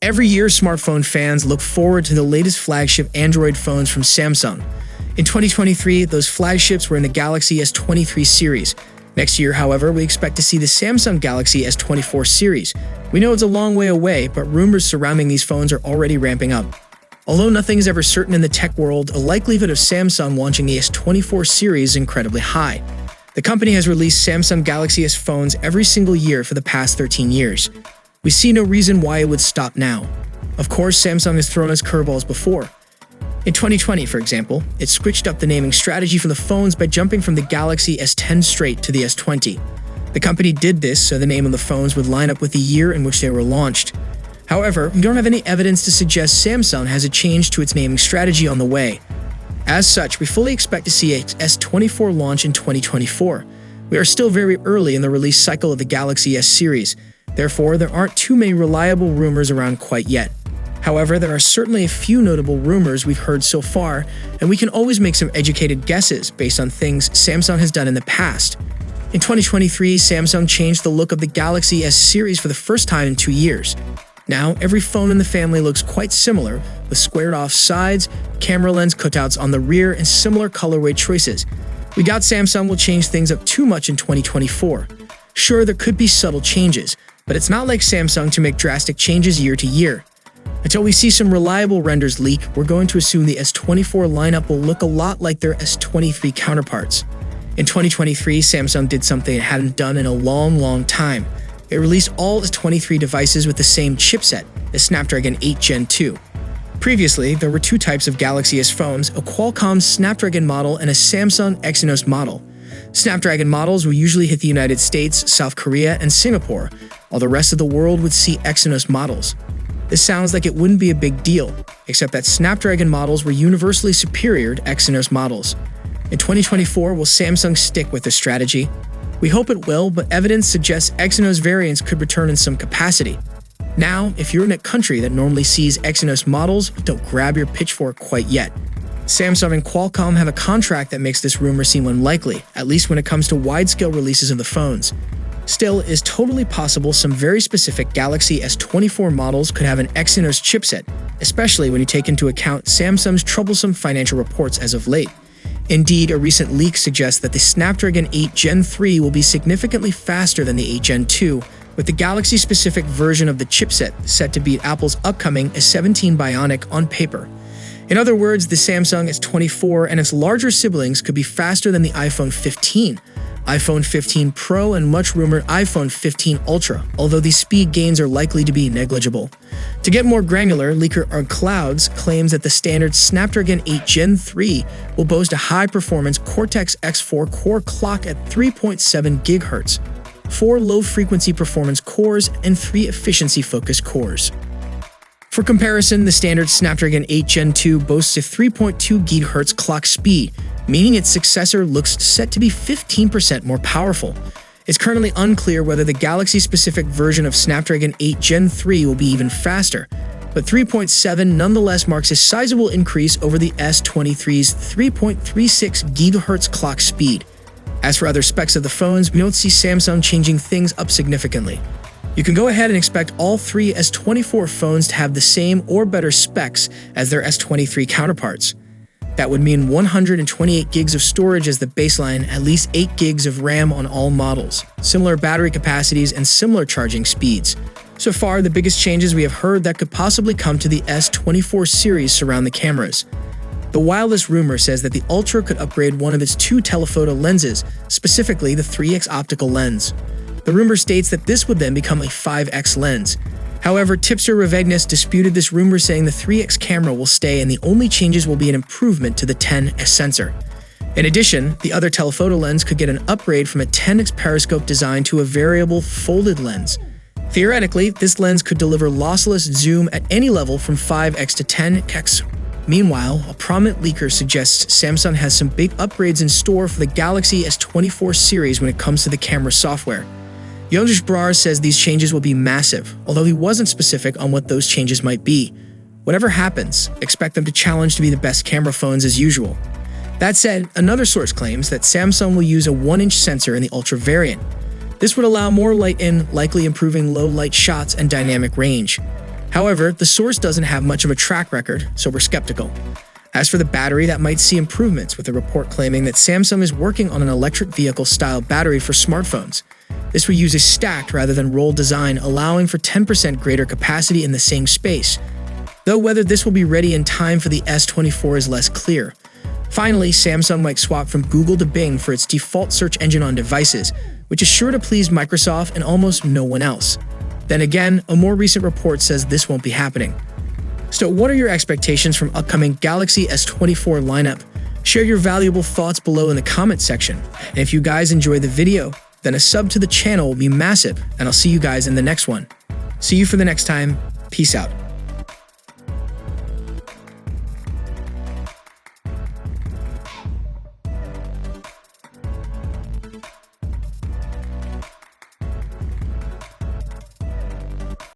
Every year, smartphone fans look forward to the latest flagship Android phones from Samsung. In 2023, those flagships were in the Galaxy S23 series. Next year, however, we expect to see the Samsung Galaxy S24 series. We know it's a long way away, but rumors surrounding these phones are already ramping up. Although nothing is ever certain in the tech world, the likelihood of Samsung launching the S24 series is incredibly high. The company has released Samsung Galaxy S phones every single year for the past 13 years. We see no reason why it would stop now. Of course, Samsung has thrown us curveballs before. In 2020, for example, it switched up the naming strategy for the phones by jumping from the Galaxy S10 straight to the S20. The company did this so the name of the phones would line up with the year in which they were launched. However, we don't have any evidence to suggest Samsung has a change to its naming strategy on the way. As such, we fully expect to see a S24 launch in 2024. We are still very early in the release cycle of the Galaxy S series. Therefore, there aren't too many reliable rumors around quite yet. However, there are certainly a few notable rumors we've heard so far, and we can always make some educated guesses based on things Samsung has done in the past. In 2023, Samsung changed the look of the Galaxy S series for the first time in 2 years. Now, every phone in the family looks quite similar, with squared-off sides, camera lens cutouts on the rear, and similar colorway choices. We doubt Samsung will change things up too much in 2024. Sure, there could be subtle changes, but it's not like Samsung to make drastic changes year to year. Until we see some reliable renders leak, we're going to assume the S24 lineup will look a lot like their S23 counterparts. In 2023, Samsung did something it hadn't done in a long time. It released all S23 devices with the same chipset, the Snapdragon 8 Gen 2. Previously, there were two types of Galaxy S phones, a Qualcomm Snapdragon model and a Samsung Exynos model. Snapdragon models will usually hit the United States, South Korea, and Singapore, while the rest of the world would see Exynos models. This sounds like it wouldn't be a big deal, except that Snapdragon models were universally superior to Exynos models. In 2024, will Samsung stick with this strategy? We hope it will, but evidence suggests Exynos variants could return in some capacity. Now, if you're in a country that normally sees Exynos models, don't grab your pitchfork quite yet. Samsung and Qualcomm have a contract that makes this rumor seem unlikely, at least when it comes to wide-scale releases of the phones. Still, it is totally possible some very specific Galaxy S24 models could have an Exynos chipset, especially when you take into account Samsung's troublesome financial reports as of late. Indeed, a recent leak suggests that the Snapdragon 8 Gen 3 will be significantly faster than the 8 Gen 2, with the Galaxy-specific version of the chipset set to beat Apple's upcoming S17 Bionic on paper. In other words, the Samsung S24 and its larger siblings could be faster than the iPhone 15, iPhone 15 Pro, and much-rumored iPhone 15 Ultra, although these speed gains are likely to be negligible. To get more granular, leaker Clouds claims that the standard Snapdragon 8 Gen 3 will boast a high-performance Cortex-X4 core clock at 3.7 GHz, 4 low-frequency performance cores, and 3 efficiency-focused cores. For comparison, the standard Snapdragon 8 Gen 2 boasts a 3.2 GHz clock speed, meaning its successor looks set to be 15% more powerful. It's currently unclear whether the Galaxy-specific version of Snapdragon 8 Gen 3 will be even faster, but 3.7 nonetheless marks a sizable increase over the S23's 3.36 GHz clock speed. As for other specs of the phones, we don't see Samsung changing things up significantly. You can go ahead and expect all three S24 phones to have the same or better specs as their S23 counterparts. That would mean 128 gigs of storage as the baseline, at least 8 gigs of RAM on all models, similar battery capacities, and similar charging speeds. So far, the biggest changes we have heard that could possibly come to the S24 series surround the cameras. The wildest rumor says that the Ultra could upgrade one of its 2 telephoto lenses, specifically the 3x optical lens. The rumor states that this would then become a 5x lens. However, tipster Revegnus disputed this rumor, saying the 3x camera will stay and the only changes will be an improvement to the 10x sensor. In addition, the other telephoto lens could get an upgrade from a 10x periscope design to a variable folded lens. Theoretically, this lens could deliver lossless zoom at any level from 5x to 10x. Meanwhile, a prominent leaker suggests Samsung has some big upgrades in store for the Galaxy S24 series when it comes to the camera software. Jonas Brar says these changes will be massive, although he wasn't specific on what those changes might be. Whatever happens, expect them to challenge to be the best camera phones as usual. That said, another source claims that Samsung will use a 1-inch sensor in the Ultra variant. This would allow more light in, likely improving low light shots and dynamic range. However, the source doesn't have much of a track record, so we're skeptical. As for the battery, that might see improvements, with a report claiming that Samsung is working on an electric vehicle-style battery for smartphones. This will use a stacked rather than rolled design, allowing for 10% greater capacity in the same space. Though whether this will be ready in time for the S24 is less clear. Finally, Samsung might swap from Google to Bing for its default search engine on devices, which is sure to please Microsoft and almost no one else. Then again, a more recent report says this won't be happening. So what are your expectations from upcoming Galaxy S24 lineup? Share your valuable thoughts below in the comment section. And if you guys enjoy the video, then a sub to the channel will be massive, and I'll see you guys in the next one. See you for the next time. Peace out.